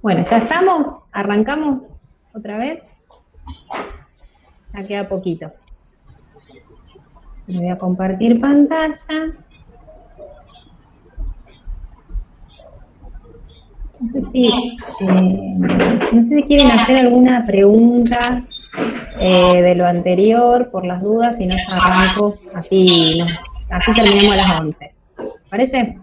Bueno, ya estamos, arrancamos otra vez. Ya queda poquito. Voy a compartir pantalla. No sé si quieren hacer alguna pregunta de lo anterior, por las dudas, si no ya arranco, así terminamos a las 11. ¿Parece?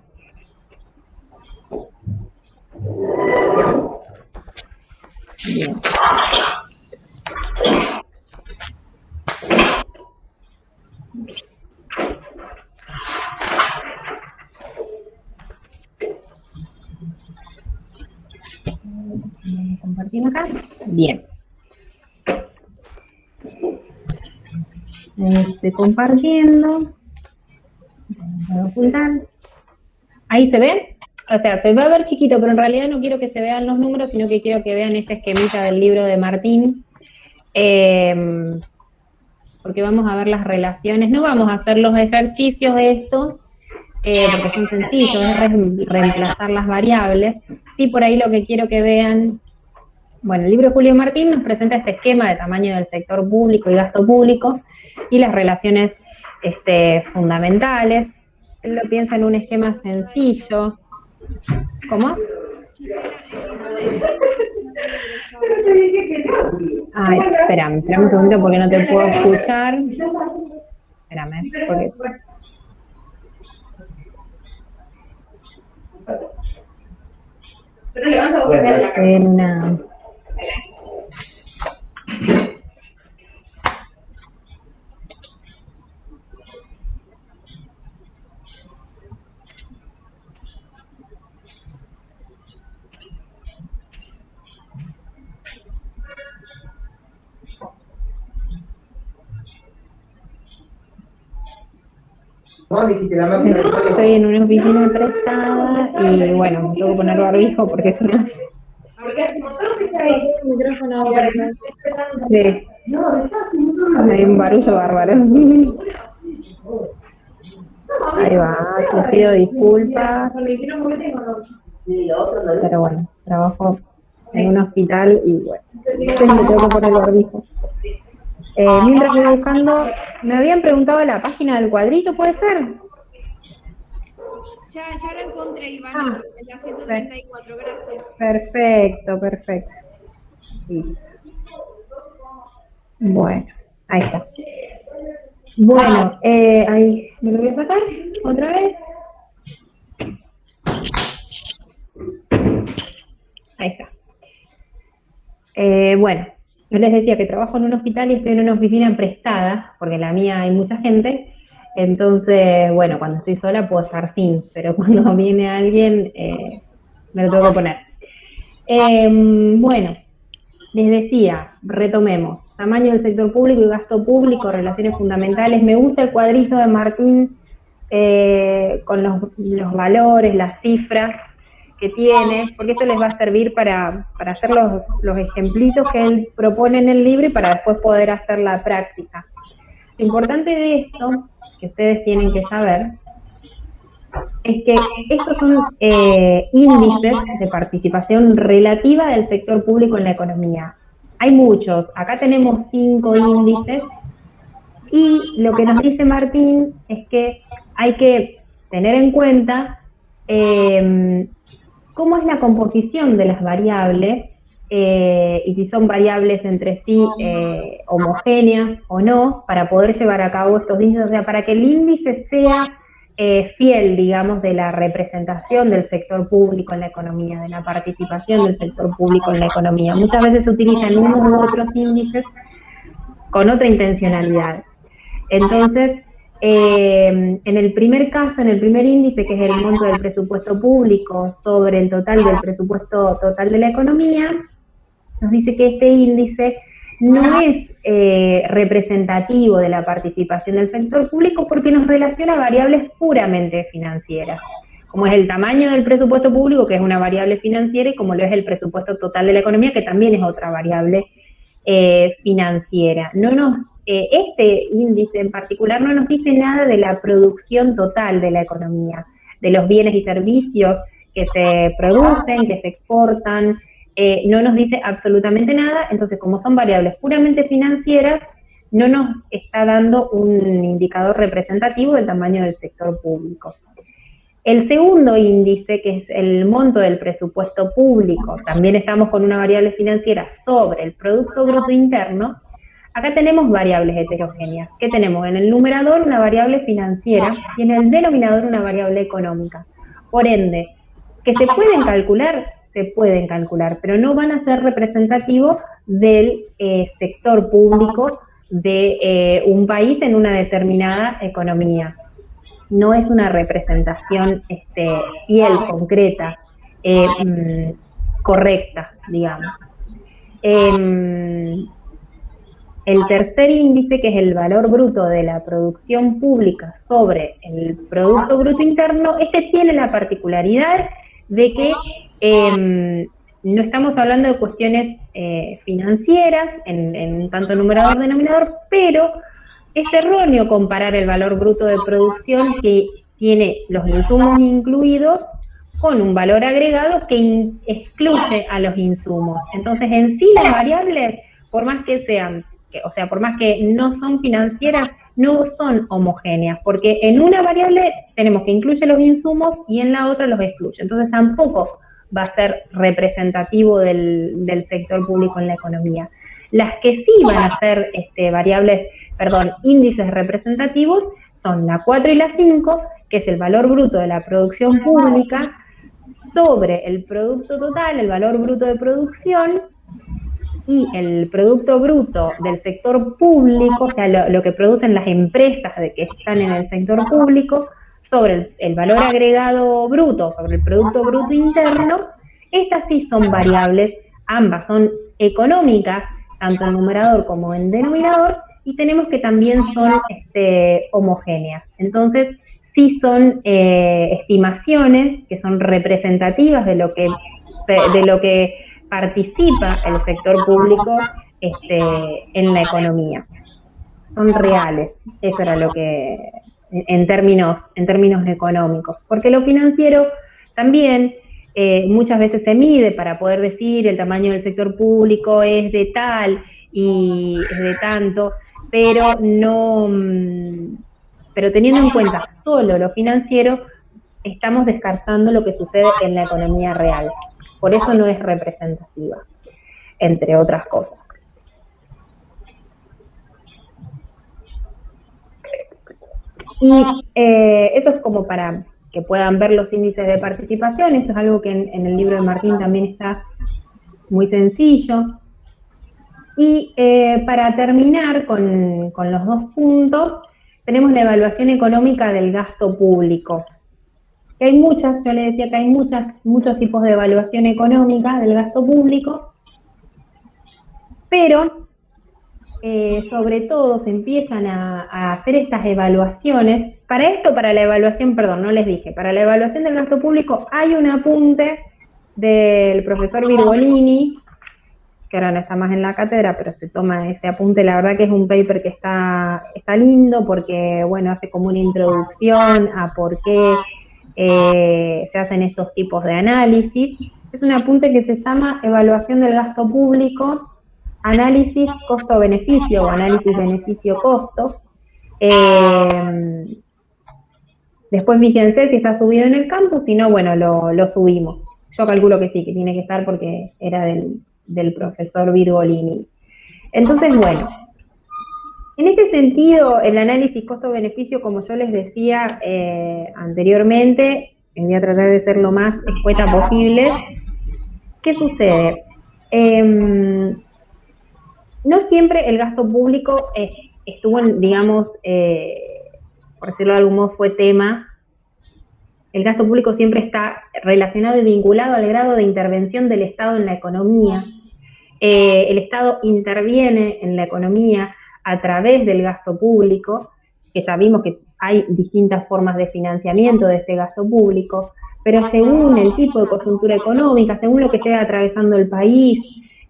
Bien. ¿Compartimos acá? Bien. Estoy compartiendo. Voy a ocultar. ¿Ahí se ve? O sea, se va a ver chiquito, pero en realidad no quiero que se vean los números, sino que quiero que vean este esquemita del libro de Martín. Porque vamos a ver las relaciones. No vamos a hacer los ejercicios estos, porque son sencillos, es reemplazar las variables. Sí, por ahí lo que quiero que vean. Bueno, el libro de Julio Martín nos presenta este esquema de tamaño del sector público y gasto público y las relaciones fundamentales. Él lo piensa en un esquema sencillo. ¿Cómo? Ay, espérame un segundo porque no te puedo escuchar. Espérame, porque... Estoy en una oficina prestada y bueno, tengo que poner barbijo porque si no... Micrófono abierto. Sí. Hay un barullo bárbaro. Ahí va, te pido disculpas. Pero bueno, trabajo en un hospital y bueno, siempre tengo que poner barbijo. Mientras voy buscando, me habían preguntado la página del cuadrito, ¿puede ser? Ya la encontré, Ivana, en la 134, gracias. Perfecto. Listo. Bueno, ahí está. Bueno, ahí me lo voy a sacar otra vez. Ahí está. Bueno, yo les decía que trabajo en un hospital y estoy en una oficina prestada, porque en la mía hay mucha gente. Entonces, bueno, cuando estoy sola puedo estar sin, pero cuando viene alguien me lo tengo que poner. Bueno, les decía, retomemos. Tamaño del sector público y gasto público, relaciones fundamentales. Me gusta el cuadrito de Martín con los valores, las cifras que tiene, porque esto les va a servir para hacer los ejemplitos que él propone en el libro y para después poder hacer la práctica. Lo importante de esto, que ustedes tienen que saber, es que estos son índices de participación relativa del sector público en la economía. Hay muchos, acá tenemos 5 índices y lo que nos dice Martín es que hay que tener en cuenta cómo es la composición de las variables y si son variables entre sí homogéneas o no, para poder llevar a cabo estos índices, o sea, para que el índice sea fiel, digamos, de la representación del sector público en la economía, de la participación del sector público en la economía. Muchas veces se utilizan unos u otros índices con otra intencionalidad. Entonces, en el primer caso, en el primer índice, que es el monto del presupuesto público sobre el total del presupuesto total de la economía, nos dice que este índice no es representativo de la participación del sector público porque nos relaciona variables puramente financieras, como es el tamaño del presupuesto público, que es una variable financiera, y como lo es el presupuesto total de la economía, que también es otra variable financiera. Este índice en particular no nos dice nada de la producción total de la economía, de los bienes y servicios que se producen, que se exportan, no nos dice absolutamente nada. Entonces, como son variables puramente financieras, no nos está dando un indicador representativo del tamaño del sector público. El segundo índice, que es el monto del presupuesto público, también estamos con una variable financiera sobre el Producto Bruto Interno. Acá tenemos variables heterogéneas. ¿Qué tenemos? En el numerador una variable financiera y en el denominador una variable económica. Por ende, que se pueden calcular, pero no van a ser representativos del sector público de un país en una determinada economía. No es una representación fiel, concreta, correcta, digamos. El tercer índice, que es el valor bruto de la producción pública sobre el Producto Bruto Interno, tiene la particularidad de que no estamos hablando de cuestiones financieras en tanto numerador denominador, pero es erróneo comparar el valor bruto de producción que tiene los insumos incluidos con un valor agregado que excluye a los insumos. Entonces, en sí las variables, por más que sean, por más que no son financieras, no son homogéneas, porque en una variable tenemos que incluye los insumos y en la otra los excluye. Entonces tampoco va a ser representativo del sector público en la economía. Las que sí van a ser índices representativos son la 4 y la 5, que es el valor bruto de la producción pública sobre el producto total, el valor bruto de producción, y el producto bruto del sector público, o sea, lo que producen las empresas que están en el sector público, sobre el valor agregado bruto, sobre el Producto Bruto Interno. Estas sí son variables, ambas son económicas, tanto en numerador como en denominador, y tenemos que también son homogéneas. Entonces, sí son estimaciones que son representativas de lo que participa el sector público en la economía. Son reales, eso era lo que, en términos económicos, porque lo financiero también muchas veces se mide para poder decir el tamaño del sector público es de tal y es de tanto, pero teniendo en cuenta solo lo financiero, estamos descartando lo que sucede en la economía real. Por eso no es representativa, entre otras cosas. Y eso es como para que puedan ver los índices de participación. Esto es algo que en el libro de Martín también está muy sencillo. Y para terminar con los dos puntos, tenemos la evaluación económica del gasto público. Hay muchas, yo le decía que hay muchos tipos de evaluación económica del gasto público, pero sobre todo se empiezan a hacer estas evaluaciones. Para la evaluación, no les dije, para la evaluación del gasto público hay un apunte del profesor Virgolini, que ahora no está más en la cátedra, pero se toma ese apunte. La verdad que es un paper que está lindo porque, bueno, hace como una introducción a por qué se hacen estos tipos de análisis. Es un apunte que se llama Evaluación del Gasto Público, Análisis Costo-Beneficio o Análisis Beneficio-Costo. Después fíjense si está subido en el campus, si no, bueno, lo subimos. Yo calculo que sí, que tiene que estar porque era del profesor Virgolini. Entonces, bueno, en este sentido, el análisis costo-beneficio, como yo les decía anteriormente, voy a tratar de ser lo más escueta posible. ¿Qué sucede? No siempre el gasto público estuvo, digamos, por decirlo de algún modo, fue tema. El gasto público siempre está relacionado y vinculado al grado de intervención del Estado en la economía. El Estado interviene en la economía a través del gasto público, que ya vimos que hay distintas formas de financiamiento de este gasto público, pero según el tipo de coyuntura económica, según lo que esté atravesando el país,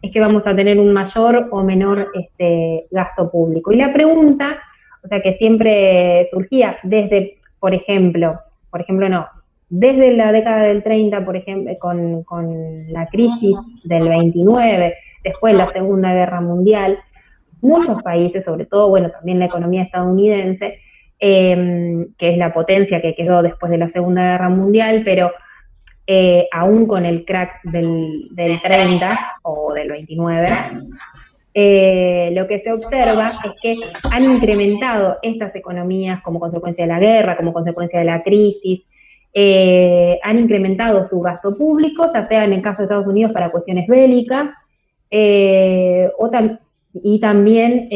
es que vamos a tener un mayor o menor gasto público. Y la pregunta, o sea, que siempre surgía desde, por ejemplo no, desde la década del 30, por ejemplo, con la crisis del 29, después la Segunda Guerra Mundial, muchos países, sobre todo, bueno, también la economía estadounidense, que es la potencia que quedó después de la Segunda Guerra Mundial, pero aún con el crack del 30 o del 29, lo que se observa es que han incrementado estas economías como consecuencia de la guerra, como consecuencia de la crisis, han incrementado su gasto público, ya sea en el caso de Estados Unidos para cuestiones bélicas, y también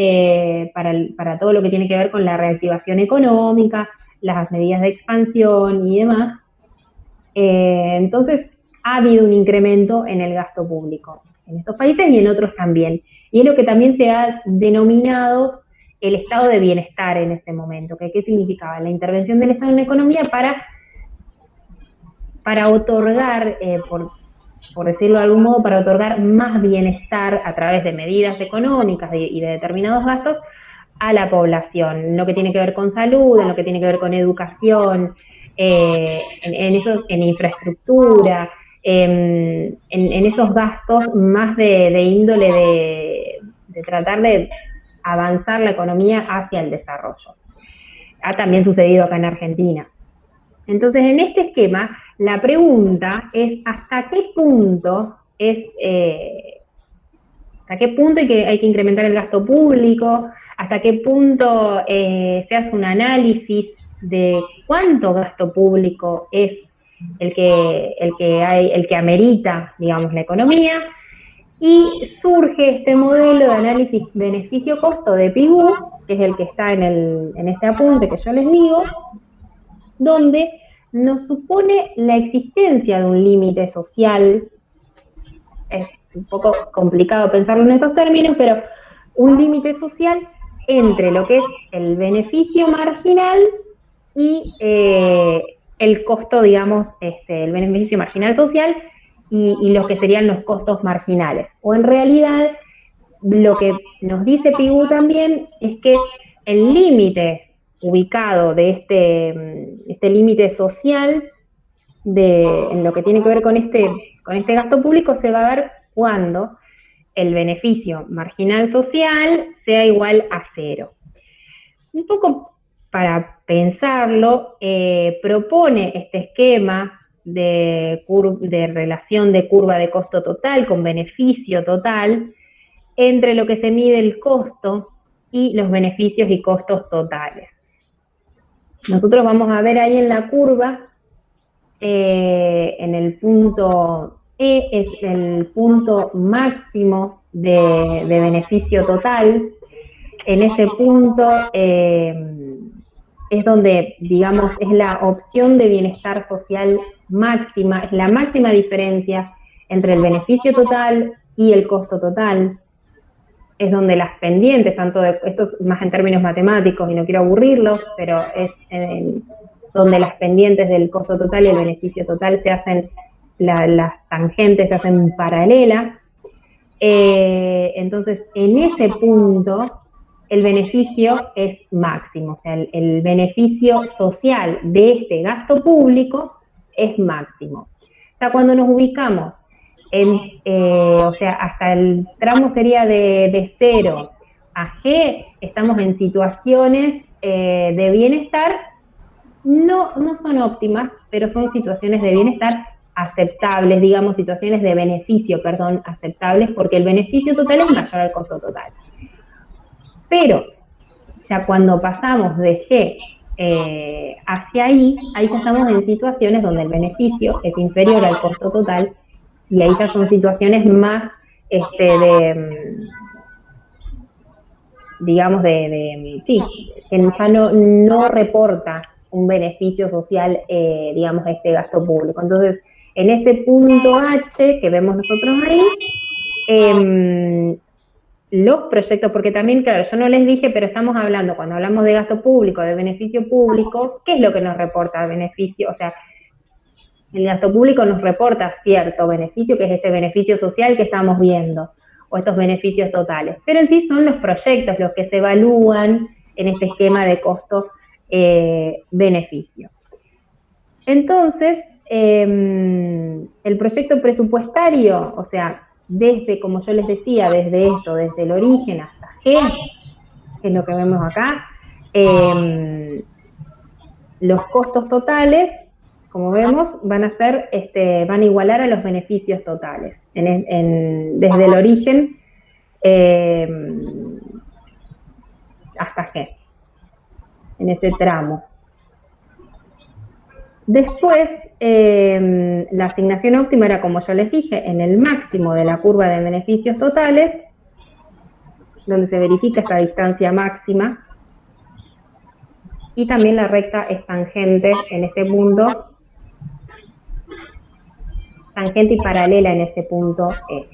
para todo lo que tiene que ver con la reactivación económica, las medidas de expansión y demás. Entonces, ha habido un incremento en el gasto público en estos países y en otros también. Y es lo que también se ha denominado el estado de bienestar en este momento. ¿Qué significaba? La intervención del Estado en la economía para otorgar, por decirlo de algún modo, para otorgar más bienestar a través de medidas económicas y de determinados gastos a la población, en lo que tiene que ver con salud, en lo que tiene que ver con educación, en infraestructura, en esos gastos más de índole de tratar de avanzar la economía hacia el desarrollo. Ha también sucedido acá en Argentina. Entonces, en este esquema, la pregunta es ¿hasta qué punto hay que incrementar el gasto público? ¿Hasta qué punto se hace un análisis de cuánto gasto público es el que amerita, digamos, la economía? Y surge este modelo de análisis beneficio-costo de Pigou, que es el que está en este apunte que yo les digo, donde nos supone la existencia de un límite social. Es un poco complicado pensarlo en estos términos, pero un límite social entre lo que es el beneficio marginal y el costo, digamos, el beneficio marginal social y lo que serían los costos marginales. O en realidad, lo que nos dice Pigou también es que el límite ubicado de este límite social en lo que tiene que ver con este gasto público se va a ver cuando el beneficio marginal social sea igual a 0. Un poco para pensarlo, propone este esquema de relación de curva de costo total con beneficio total entre lo que se mide el costo y los beneficios y costos totales. Nosotros vamos a ver ahí en la curva, en el punto E es el punto máximo de beneficio total. En ese punto es donde, digamos, es la opción de bienestar social máxima, es la máxima diferencia entre el beneficio total y el costo total. Es donde las pendientes, esto es más en términos matemáticos y no quiero aburrirlos, pero es donde las pendientes del costo total y el beneficio total se hacen, las tangentes se hacen paralelas. Entonces, en ese punto, el beneficio es máximo, o sea, el beneficio social de este gasto público es máximo. O sea, cuando nos ubicamos o sea, hasta el tramo sería de 0 a G, estamos en situaciones de bienestar, no son óptimas, pero son situaciones de bienestar aceptables, digamos, situaciones de beneficio, perdón, aceptables, porque el beneficio total es mayor al costo total. Pero ya cuando pasamos de G hacia I, ahí ya estamos en situaciones donde el beneficio es inferior al costo total y ahí ya son situaciones más digamos, sí, que ya no reporta un beneficio social, digamos, este gasto público. Entonces, en ese punto H que vemos nosotros ahí, los proyectos, porque también, claro, yo no les dije, pero estamos hablando, cuando hablamos de gasto público, de beneficio público, ¿qué es lo que nos reporta beneficio? O sea, el gasto público nos reporta cierto beneficio, que es este beneficio social que estamos viendo, o estos beneficios totales. Pero en sí son los proyectos los que se evalúan en este esquema de costo-beneficio. Entonces, el proyecto presupuestario, o sea, desde, como yo les decía, desde esto, desde el origen hasta G, que es lo que vemos acá, los costos totales, como vemos, van a ser, van a igualar a los beneficios totales, desde el origen hasta G, en ese tramo. Después, la asignación óptima era, como yo les dije, en el máximo de la curva de beneficios totales, donde se verifica esta distancia máxima, y también la recta es tangente en este punto, tangente y paralela en ese punto F.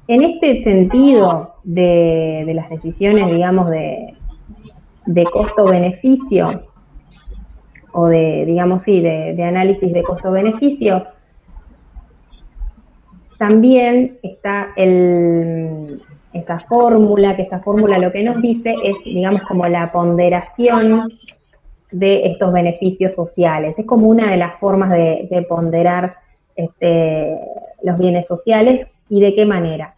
En este sentido de las decisiones, digamos, de costo-beneficio, o digamos, sí, de análisis de costo-beneficio, también está esa fórmula, que esa fórmula lo que nos dice es, digamos, como la ponderación de estos beneficios sociales. Es como una de las formas de ponderar los bienes sociales. ¿Y de qué manera?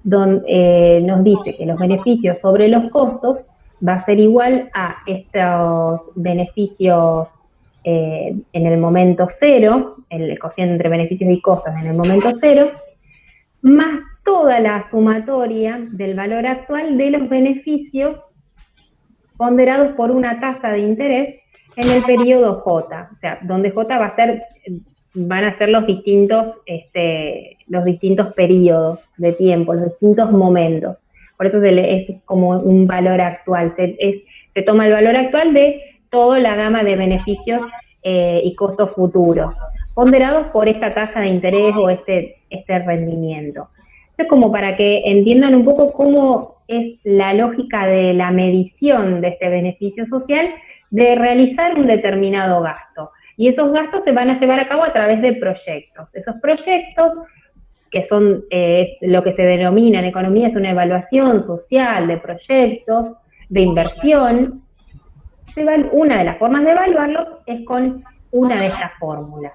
Nos dice que los beneficios sobre los costos va a ser igual a estos beneficios en el momento cero, el cociente entre beneficios y costos en el momento cero, más toda la sumatoria del valor actual de los beneficios ponderados por una tasa de interés en el periodo J, o sea, donde J van a ser los distintos periodos de tiempo, los distintos momentos. Por eso es como un valor actual, se toma el valor actual de toda la gama de beneficios y costos futuros, ponderados por esta tasa de interés o este rendimiento. Esto es como para que entiendan un poco cómo es la lógica de la medición de este beneficio social, de realizar un determinado gasto. Y esos gastos se van a llevar a cabo a través de proyectos. Esos proyectos, que son es lo que se denomina en economía, es una evaluación social de proyectos, de inversión. Una de las formas de evaluarlos es con una de estas fórmulas,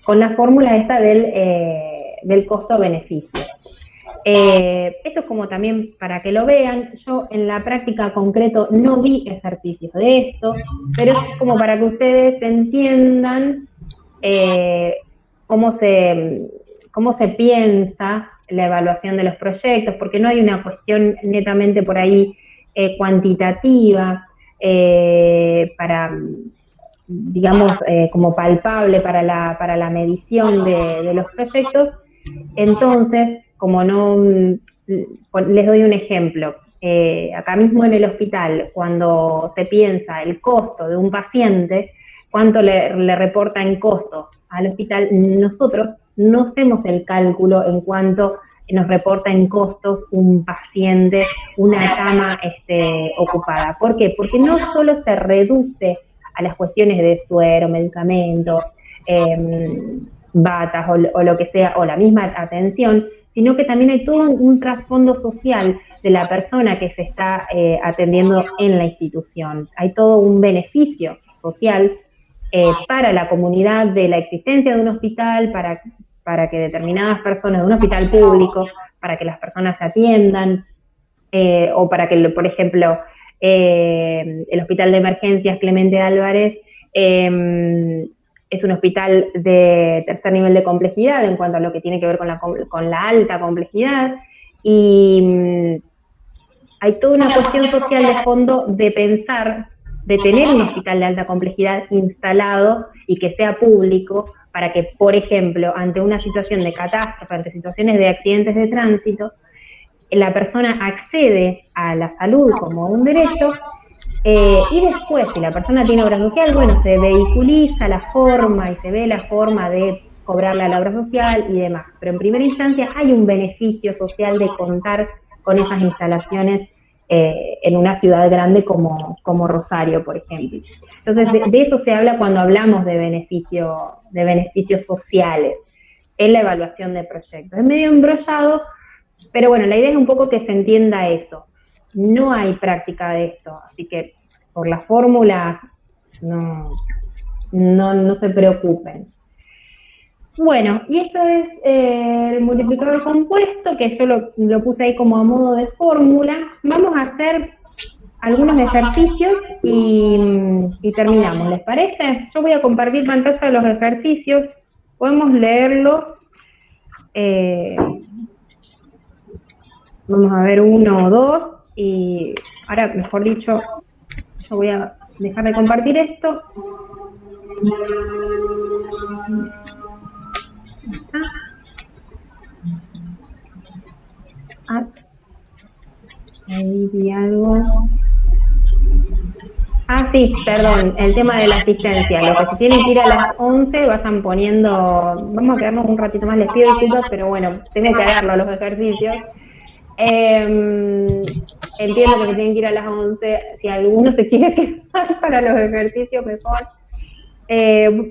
con la fórmula esta del costo-beneficio. Esto es como también para que lo vean. Yo en la práctica concreto no vi ejercicios de esto, pero es como para que ustedes entiendan cómo se piensa la evaluación de los proyectos, porque no hay una cuestión netamente por ahí cuantitativa para, digamos, como palpable para la medición de los proyectos. Entonces, como no, les doy un ejemplo. Acá mismo en el hospital, cuando se piensa el costo de un paciente, cuánto le reporta en costo al hospital, nosotros no hacemos el cálculo en cuánto nos reporta en costos un paciente, una cama ocupada. ¿Por qué? Porque no solo se reduce a las cuestiones de suero, medicamentos, batas o lo que sea, o la misma atención, sino que también hay todo un trasfondo social de la persona que se está atendiendo en la institución. Hay todo un beneficio social para la comunidad de la existencia de un hospital, para que determinadas personas de un hospital público, para que las personas se atiendan, o para que, por ejemplo, el Hospital de Emergencias Clemente Álvarez es un hospital de tercer nivel de complejidad en cuanto a lo que tiene que ver con la alta complejidad, y hay toda una cuestión social de fondo de pensar, de tener un hospital de alta complejidad instalado y que sea público, para que, por ejemplo, ante una situación de catástrofe, ante situaciones de accidentes de tránsito, la persona accede a la salud como un derecho, y después, si la persona tiene obra social, bueno, se vehiculiza la forma y se ve la forma de cobrarle a la obra social y demás. Pero en primera instancia hay un beneficio social de contar con esas instalaciones en una ciudad grande como Rosario, por ejemplo. Entonces, de eso se habla cuando hablamos de beneficios sociales en la evaluación de proyectos. Es medio embrollado, pero bueno, la idea es un poco que se entienda eso. no hay práctica de esto, así que por la fórmula no se preocupen. Bueno, y esto es el multiplicador compuesto, que yo lo puse ahí como a modo de fórmula. Vamos a hacer algunos ejercicios y terminamos, ¿les parece? Yo voy a compartir pantalla de los ejercicios, podemos leerlos. Vamos a ver 1 o 2, y ahora, mejor dicho, yo voy a dejar de compartir esto. Ahí vi algo. Sí, perdón, el tema de la asistencia. Los que se tienen que ir a las 11 vayan poniendo, vamos a quedarnos un ratito más, les pido disculpas, pero bueno, tengo que darlo a los ejercicios. Entiendo que se tienen que ir a las 11, si alguno se quiere quedar para los ejercicios, mejor.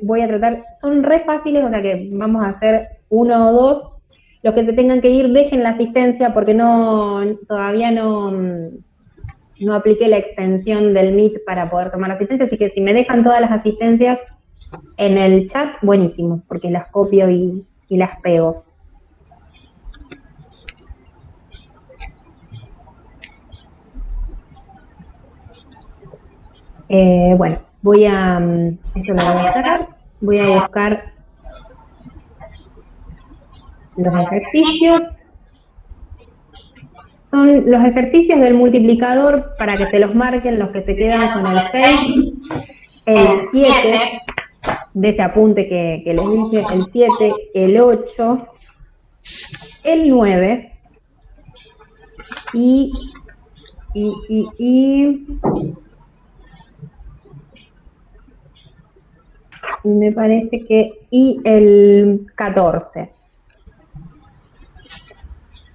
Voy a tratar, son re fáciles, o sea que vamos a hacer 1 o 2. Los que se tengan que ir, dejen la asistencia porque todavía no apliqué la extensión del Meet para poder tomar asistencia, así que si me dejan todas las asistencias en el chat, buenísimo, porque las copio y las pego. Bueno, esto lo voy a cerrar, voy a buscar los ejercicios. Son los ejercicios del multiplicador, para que se los marquen, los que se quedan son el 6, el 7, de ese apunte que les dije, el 7, el 8, el 9 y me parece que el 14.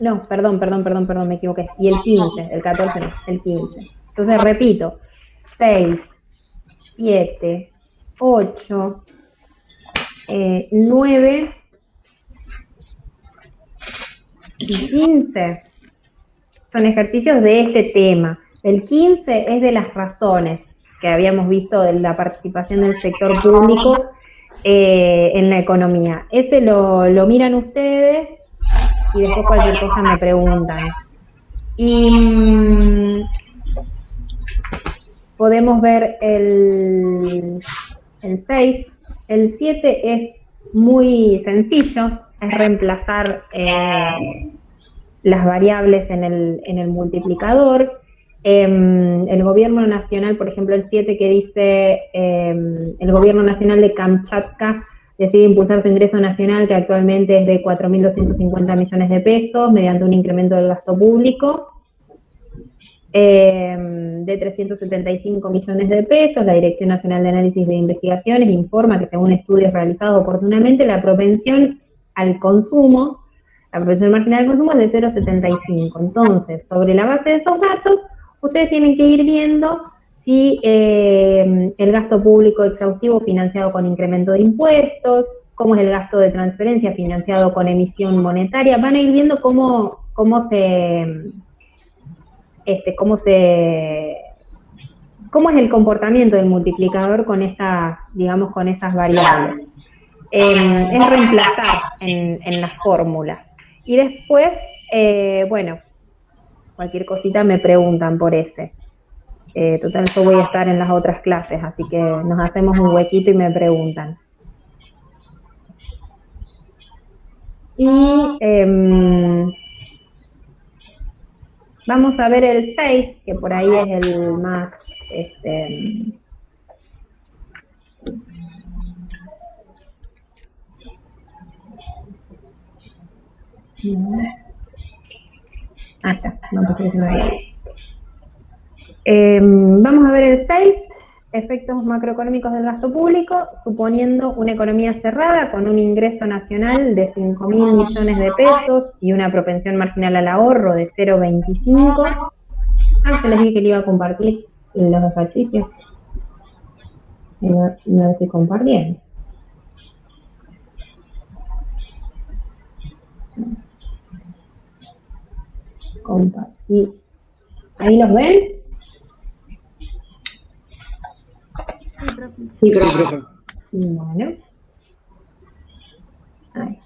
No, perdón, me equivoqué. Y el 15, el 14 no, el 15. Entonces repito, 6, 7, 8, 9 y 15. Son ejercicios de este tema. El 15 es de las razones que habíamos visto de la participación del sector público en la economía. Ese lo miran ustedes y después cualquier cosa me preguntan. Y podemos ver el 6. El 7 es muy sencillo, es reemplazar las variables en el multiplicador. El gobierno nacional, por ejemplo, el 7 que dice el gobierno nacional de Kamchatka decide impulsar su ingreso nacional, que actualmente es de 4.250 millones de pesos, mediante un incremento del gasto público de 375 millones de pesos. La Dirección Nacional de Análisis de Investigaciones informa que, según estudios realizados oportunamente, la propensión al consumo, la propensión marginal al consumo es de 0,75. Entonces, sobre la base de esos datos, ustedes tienen que ir viendo si el gasto público exhaustivo financiado con incremento de impuestos, cómo es el gasto de transferencia financiado con emisión monetaria. Van a ir viendo cómo es el comportamiento del multiplicador con estas, digamos, con esas variables. Es reemplazar en las fórmulas. Y después, bueno, cualquier cosita me preguntan por ese. Total, yo voy a estar en las otras clases, así que nos hacemos un huequito y me preguntan. Y vamos a ver el 6, que por ahí es el más... está, no puse que se me había. Vamos a ver el 6, efectos macroeconómicos del gasto público, suponiendo una economía cerrada con un ingreso nacional de 5.000 millones de pesos y una propensión marginal al ahorro de 0,25. Yo les dije que le iba a compartir los ejercicios. No lo estoy compartiendo. Compartir ¿Ahí los ven? Sí, profe. Bueno. Ahí.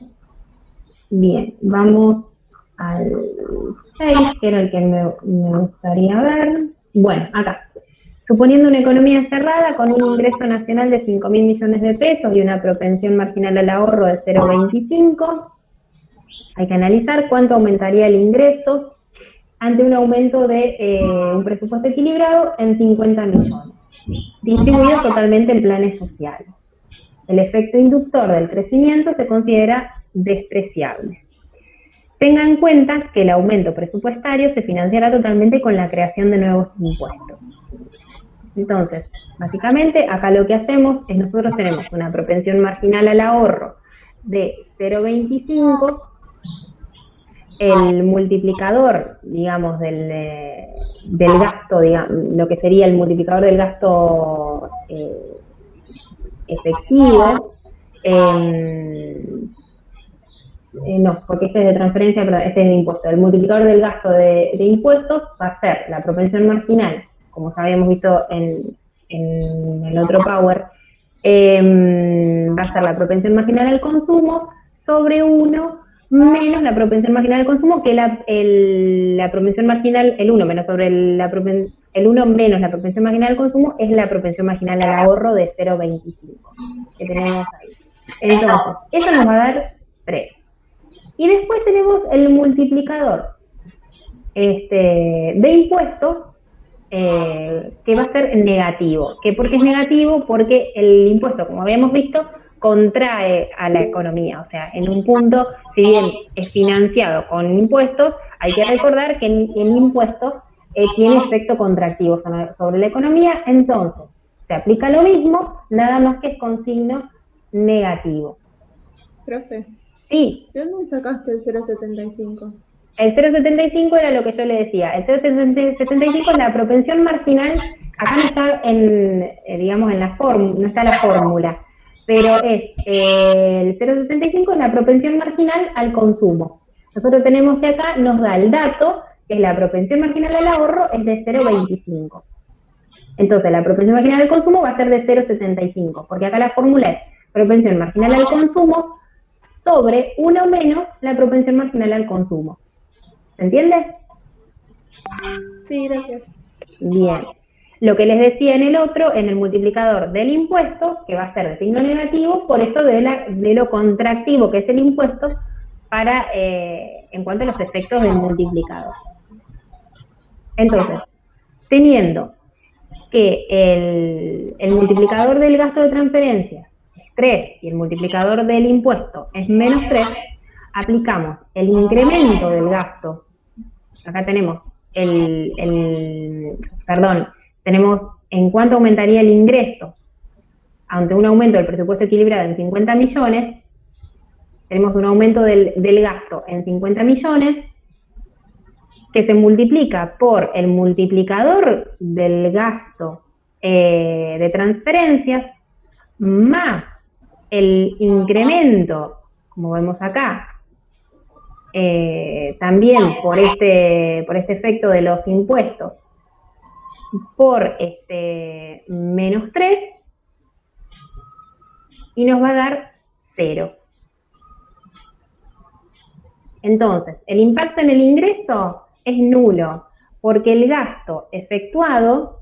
Bien, vamos al 6, que era el que me gustaría ver. Bueno, acá. Suponiendo una economía cerrada con un ingreso nacional de 5.000 millones de pesos y una propensión marginal al ahorro de 0,25, hay que analizar cuánto aumentaría el ingreso ante un aumento de un presupuesto equilibrado en 50 millones, distribuidos totalmente en planes sociales. El efecto inductor del crecimiento se considera despreciable. Tenga en cuenta que el aumento presupuestario se financiará totalmente con la creación de nuevos impuestos. Entonces, básicamente, acá lo que hacemos es nosotros tenemos una propensión marginal al ahorro de 0,25, el multiplicador, digamos, del gasto, digamos, lo que sería el multiplicador del gasto efectivo, no, porque este es de transferencia, pero este es de impuesto. El multiplicador del gasto de impuestos va a ser la propensión marginal, como ya habíamos visto en el otro Power, va a ser la propensión marginal al consumo sobre 1 menos la propensión marginal al consumo, que la propensión marginal, el 1 menos sobre el 1 menos la propensión marginal al consumo es la propensión marginal al ahorro de 0,25 que tenemos ahí. Entonces, eso nos va a dar 3. Y después tenemos el multiplicador de impuestos, que va a ser negativo. ¿Por qué es negativo? Porque el impuesto, como habíamos visto, contrae a la economía. O sea, en un punto, si bien es financiado con impuestos, hay que recordar que el impuesto tiene efecto contractivo sobre la economía. Entonces, se aplica lo mismo, nada más que es con signo negativo. Profe. Sí. ¿De dónde sacaste el 0,75? El 0,75 era lo que yo le decía. El 0,75 es la propensión marginal. Acá no está digamos, en la fórmula, no está la fórmula, pero es el 0,75 es la propensión marginal al consumo. Nosotros tenemos que acá nos da el dato, que es la propensión marginal al ahorro, es de 0,25. Entonces, la propensión marginal al consumo va a ser de 0,75, porque acá la fórmula es propensión marginal al consumo sobre 1 menos la propensión marginal al consumo. ¿Se entiende? Sí, gracias. Bien. Lo que les decía en el otro, en el multiplicador del impuesto, que va a ser de signo negativo, por esto de lo contractivo que es el impuesto, para en cuanto a los efectos del multiplicador. Entonces, teniendo que el multiplicador del gasto de transferencia es 3 y el multiplicador del impuesto es menos 3, aplicamos el incremento del gasto. Acá tenemos tenemos en cuánto aumentaría el ingreso ante un aumento del presupuesto equilibrado en 50 millones, tenemos un aumento del gasto en 50 millones, que se multiplica por el multiplicador del gasto de transferencias, más el incremento, como vemos acá, también por este efecto de los impuestos, por menos 3, y nos va a dar 0. Entonces, el impacto en el ingreso es nulo, porque el gasto efectuado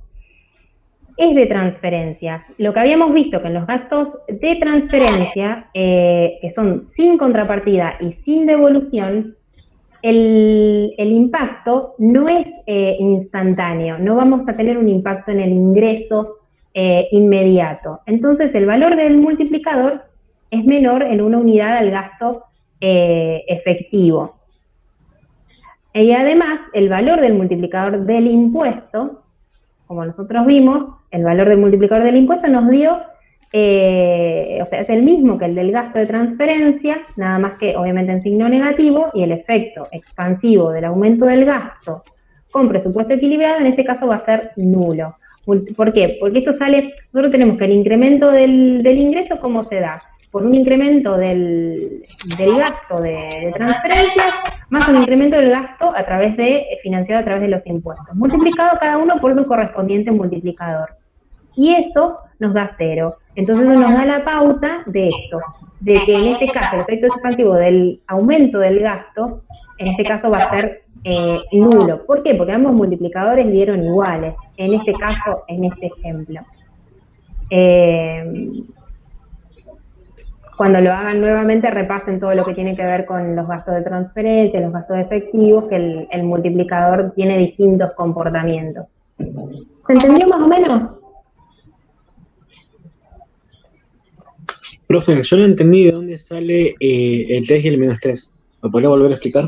es de transferencia. Lo que habíamos visto que en los gastos de transferencia, que son sin contrapartida y sin devolución, el impacto no es instantáneo, no vamos a tener un impacto en el ingreso inmediato. Entonces, el valor del multiplicador es menor en una unidad al gasto efectivo. Y además, el valor del multiplicador del impuesto, como nosotros vimos, el valor del multiplicador del impuesto nos dio, o sea, es el mismo que el del gasto de transferencia, nada más que obviamente en signo negativo, y el efecto expansivo del aumento del gasto con presupuesto equilibrado en este caso va a ser nulo. ¿Por qué? Porque esto sale, nosotros tenemos que el incremento del ingreso, ¿cómo se da? por un incremento del gasto de transferencias, más un incremento del gasto financiado a través de los impuestos, multiplicado cada uno por su correspondiente multiplicador. Y eso nos da 0. Entonces eso nos da la pauta de esto, de que en este caso el efecto expansivo del aumento del gasto, en este caso va a ser nulo. ¿Por qué? Porque ambos multiplicadores dieron iguales, en este caso, en este ejemplo. Cuando lo hagan nuevamente, repasen todo lo que tiene que ver con los gastos de transferencia, los gastos efectivos, que el multiplicador tiene distintos comportamientos. ¿Se entendió más o menos? Profe, yo no entendí de dónde sale el 3 y el menos 3. ¿Me podría volver a explicar?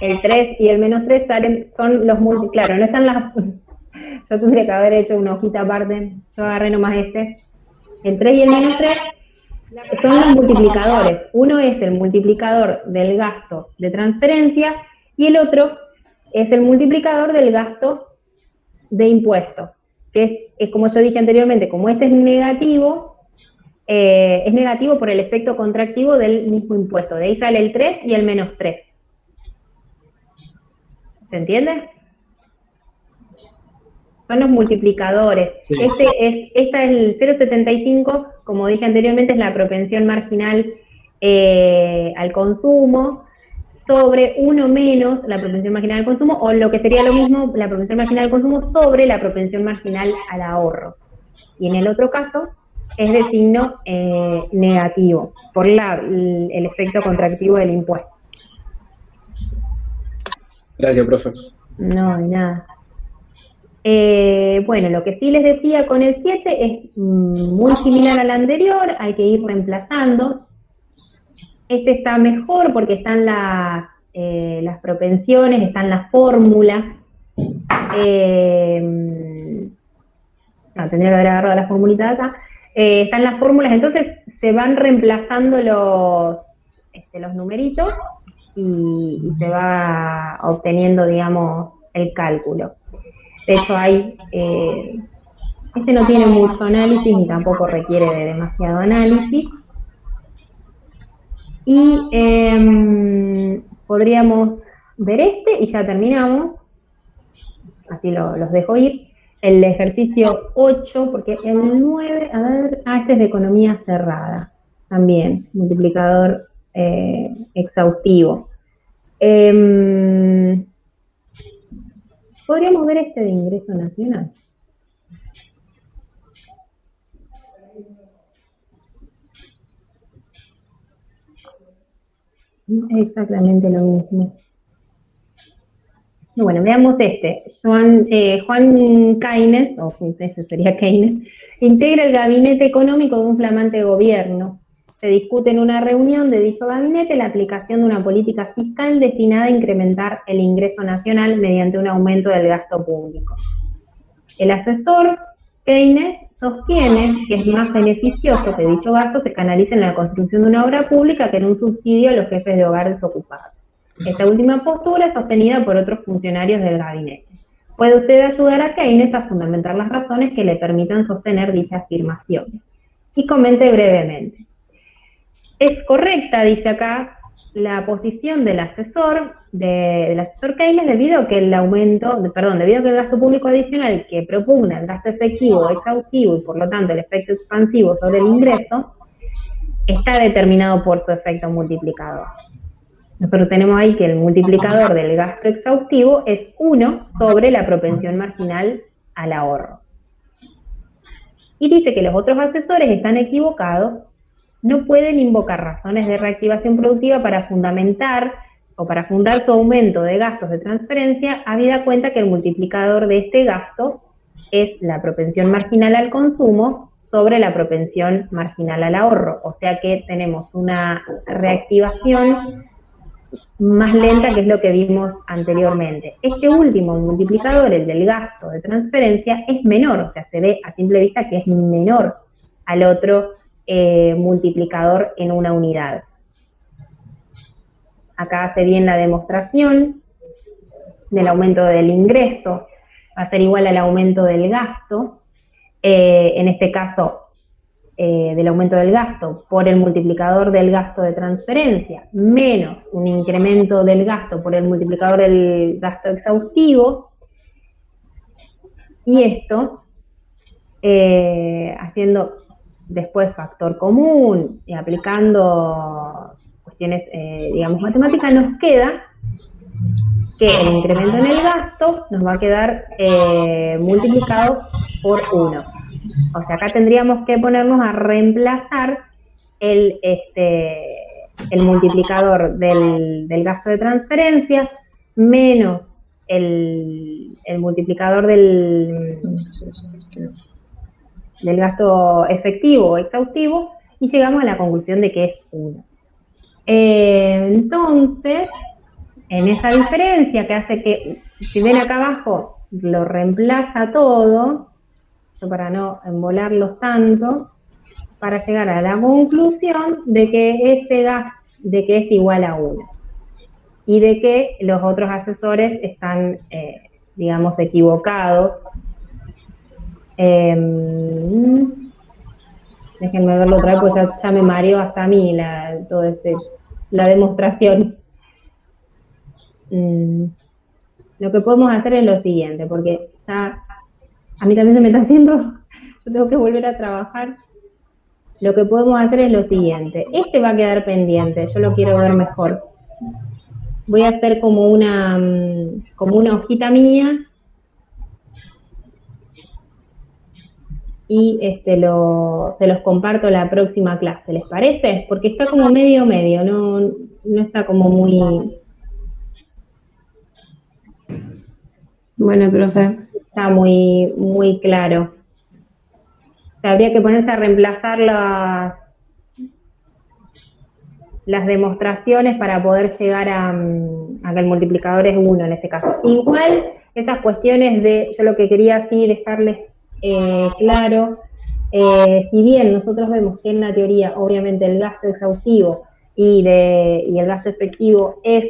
El 3 y el menos 3 son los múltiplos. Claro, no están las... Yo tendría que haber hecho una hojita aparte. Yo agarré nomás este. El 3 y el menos 3 son los multiplicadores. Uno es el multiplicador del gasto de transferencia y el otro es el multiplicador del gasto de impuestos. Que es como yo dije anteriormente, como este es negativo por el efecto contractivo del mismo impuesto. De ahí sale el 3 y el menos 3. ¿Se entiende? Son los multiplicadores. Sí. Esta es el 0,75, como dije anteriormente, es la propensión marginal al consumo, sobre 1 menos la propensión marginal al consumo, o lo que sería lo mismo, la propensión marginal al consumo sobre la propensión marginal al ahorro. Y en el otro caso, es de signo negativo, por el efecto contractivo del impuesto. Gracias, profe. No, de nada. Bueno, lo que sí les decía con el 7 es muy similar al anterior, hay que ir reemplazando. Este está mejor porque están las propensiones, están las fórmulas. Tendría que haber agarrado la formulita de acá. Están las fórmulas, entonces se van reemplazando los numeritos y se va obteniendo, digamos, el cálculo. De hecho, este no tiene mucho análisis ni tampoco requiere de demasiado análisis. Y podríamos ver y ya terminamos. Así los dejo ir. El ejercicio 8, porque el 9, a ver, este es de economía cerrada, también, multiplicador exhaustivo. Podríamos ver este de ingreso nacional. Es exactamente lo mismo. Bueno, veamos este. Juan Keynes, o ese sería Keynes, integra el gabinete económico de un flamante gobierno. Se discute en una reunión de dicho gabinete la aplicación de una política fiscal destinada a incrementar el ingreso nacional mediante un aumento del gasto público. El asesor Keynes sostiene que es más beneficioso que dicho gasto se canalice en la construcción de una obra pública que en un subsidio a los jefes de hogar desocupados. Esta última postura es sostenida por otros funcionarios del gabinete. ¿Puede usted ayudar a Keynes a fundamentar las razones que le permitan sostener dicha afirmación? Y comente brevemente. Es correcta, dice acá, la posición del asesor Keynes debido a que el gasto público adicional que propugna el gasto efectivo exhaustivo y por lo tanto el efecto expansivo sobre el ingreso está determinado por su efecto multiplicador. Nosotros tenemos ahí que el multiplicador del gasto exhaustivo es 1 sobre la propensión marginal al ahorro. Y dice que los otros asesores están equivocados, no pueden invocar razones de reactivación productiva para fundar su aumento de gastos de transferencia, habida cuenta que el multiplicador de este gasto es la propensión marginal al consumo sobre la propensión marginal al ahorro. O sea que tenemos una reactivación más lenta, que es lo que vimos anteriormente. Este último multiplicador, el del gasto de transferencia, es menor, o sea, se ve a simple vista que es menor al otro multiplicador en una unidad. Acá hace bien la demostración del aumento del ingreso, va a ser igual al aumento del gasto. En este caso, del aumento del gasto por el multiplicador del gasto de transferencia, menos un incremento del gasto por el multiplicador del gasto exhaustivo, y esto, haciendo después factor común y aplicando cuestiones, digamos, matemáticas, nos queda que el incremento en el gasto nos va a quedar multiplicado por 1. O sea, acá tendríamos que ponernos a reemplazar el multiplicador del gasto de transferencia menos el multiplicador del gasto efectivo o exhaustivo, y llegamos a la conclusión de que es 1. Entonces, en esa diferencia que hace que, si ven acá abajo, lo reemplaza todo, para no embolarlos tanto, para llegar a la conclusión de que de que es igual a 1 y de que los otros asesores están, digamos, equivocados. Déjenme verlo otra vez, porque ya me mareó hasta a mí la demostración. Lo que podemos hacer es lo siguiente, porque ya a mí también se me está haciendo, yo tengo que volver a trabajar. Lo que podemos hacer es lo siguiente. Este va a quedar pendiente, yo lo quiero ver mejor. Voy a hacer como una hojita mía y se los comparto la próxima clase, ¿les parece? Porque está como medio, no está como muy... Bueno, profe. Está muy, muy claro. O sea, habría que ponerse a reemplazar las demostraciones para poder llegar a que el multiplicador es 1 en ese caso. Igual, esas cuestiones yo lo que quería así dejarles claro, si bien nosotros vemos que en la teoría, obviamente, el gasto exhaustivo y el gasto efectivo es...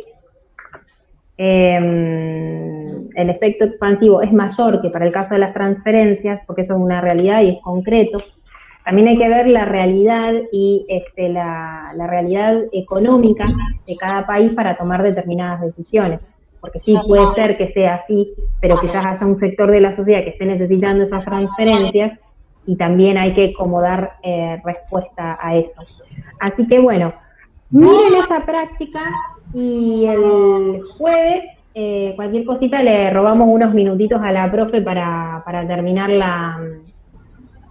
el efecto expansivo es mayor que para el caso de las transferencias, porque eso es una realidad y es concreto. También hay que ver la realidad y la realidad económica de cada país para tomar determinadas decisiones, porque sí puede ser que sea así, pero quizás haya un sector de la sociedad que esté necesitando esas transferencias y también hay que como dar respuesta a eso. Así que bueno, miren esa práctica. Y el jueves, cualquier cosita, le robamos unos minutitos a la profe para terminarla,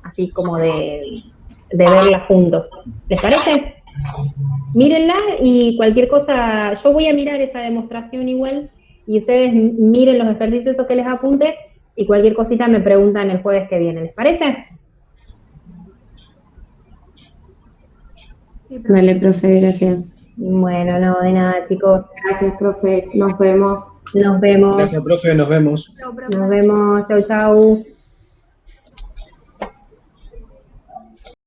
así como de verla juntos. ¿Les parece? Mírenla y cualquier cosa, yo voy a mirar esa demostración igual, y ustedes miren los ejercicios esos que les apunte, y cualquier cosita me preguntan el jueves que viene. ¿Les parece? Vale, profe, gracias. Bueno, no, de nada, chicos. Gracias, profe. Nos vemos. Nos vemos. Gracias, profe, nos vemos. Nos vemos. Chau, chau.